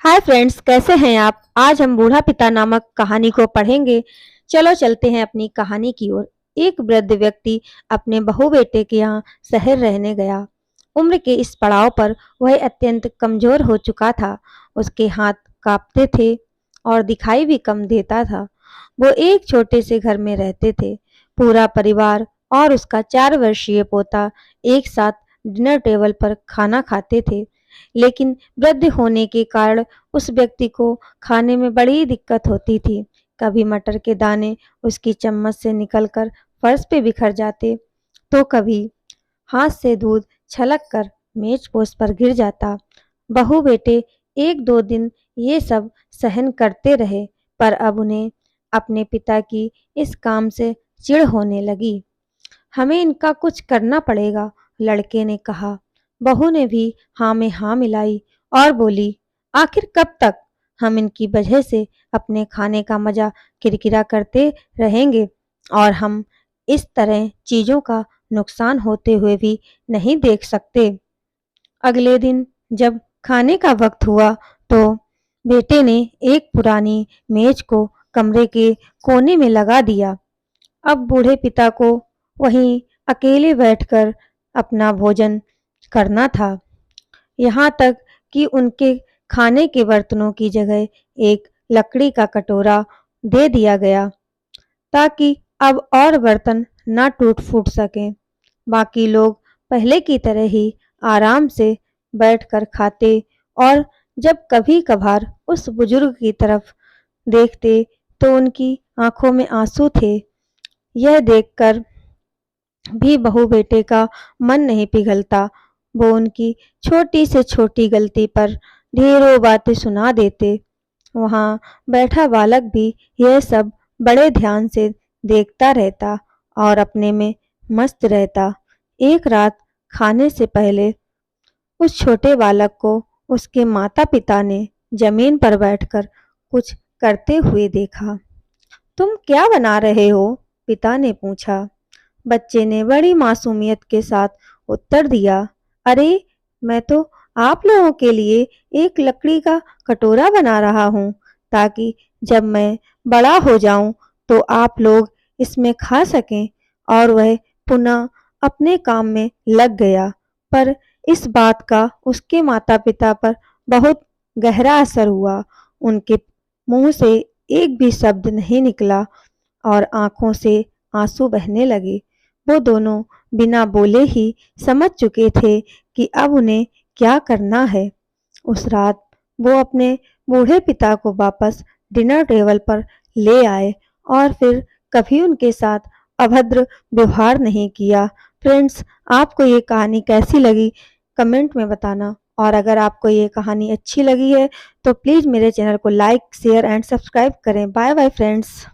Hi friends, कैसे हैं आप। आज हम बूढ़ा पिता नामक कहानी को पढ़ेंगे। चलो चलते हैं अपनी कहानी की ओर। एक वृद्ध व्यक्ति अपने बहू बेटे के यहाँ शहर रहने गया। उम्र के इस पड़ाव पर वह अत्यंत कमजोर हो चुका था। उसके हाथ कांपते थे और दिखाई भी कम देता था। वो एक छोटे से घर में रहते थे। पूरा परिवार और उसका 4 वर्षीय पोता एक साथ डिनर टेबल पर खाना खाते थे। लेकिन वृद्ध होने के कारण उस व्यक्ति को खाने में बड़ी दिक्कत होती थी। कभी मटर के दाने उसकी चम्मच से निकलकर फर्श पे बिखर जाते, तो कभी हाथ से दूध छलक कर मेज पोस्ट पर गिर जाता। बहू बेटे एक दो दिन ये सब सहन करते रहे, पर अब उन्हें अपने पिता की इस काम से चिढ़ होने लगी। हमें इनका कुछ करना पड़ेगा, लड़के ने कहा। बहू ने भी हाँ में हाँ मिलाई और बोली, आखिर कब तक हम इनकी वजह से अपने खाने का मजा किरकिरा करते रहेंगे, और हम इस तरह चीजों का नुकसान होते हुए भी नहीं देख सकते। अगले दिन जब खाने का वक्त हुआ तो बेटे ने एक पुरानी मेज को कमरे के कोने में लगा दिया। अब बूढ़े पिता को वहीं अकेले बैठकर अपना भोजन करना था। यहाँ तक कि उनके खाने के बर्तनों की जगह एक लकड़ी का कटोरा दे दिया गया, ताकि अब और बर्तन ना टूट फूट सकें। बाकी लोग पहले की तरह ही आराम से बैठकर खाते, और जब कभी कभार उस बुजुर्ग की तरफ देखते तो उनकी आंखों में आंसू थे। यह देखकर भी बहू बेटे का मन नहीं पिघलता। वो उनकी छोटी से छोटी गलती पर ढेरों बातें सुना देते। वहाँ बैठा बालक भी यह सब बड़े ध्यान से देखता रहता और अपने में मस्त रहता। एक रात खाने से पहले उस छोटे बालक को उसके माता पिता ने जमीन पर बैठकर कुछ करते हुए देखा। तुम क्या बना रहे हो? पिता ने पूछा। बच्चे ने बड़ी मासूमियत के साथ उत्तर दिया, अरे मैं तो आप लोगों के लिए एक लकड़ी का कटोरा बना रहा हूँ, ताकि जब मैं बड़ा हो जाऊं तो आप लोग इसमें खा सकें। और वह पुनः अपने काम में लग गया। पर इस बात का उसके माता पिता पर बहुत गहरा असर हुआ। उनके मुंह से एक भी शब्द नहीं निकला और आंखों से आंसू बहने लगे। वो दोनों बिना बोले ही समझ चुके थे कि अब उन्हें क्या करना है। उस रात वो अपने बूढ़े पिता को वापस डिनर टेबल पर ले आए और फिर कभी उनके साथ अभद्र व्यवहार नहीं किया। फ्रेंड्स, आपको ये कहानी कैसी लगी कमेंट में बताना, और अगर आपको ये कहानी अच्छी लगी है तो प्लीज़ मेरे चैनल को लाइक शेयर एंड सब्सक्राइब करें। Bye bye friends.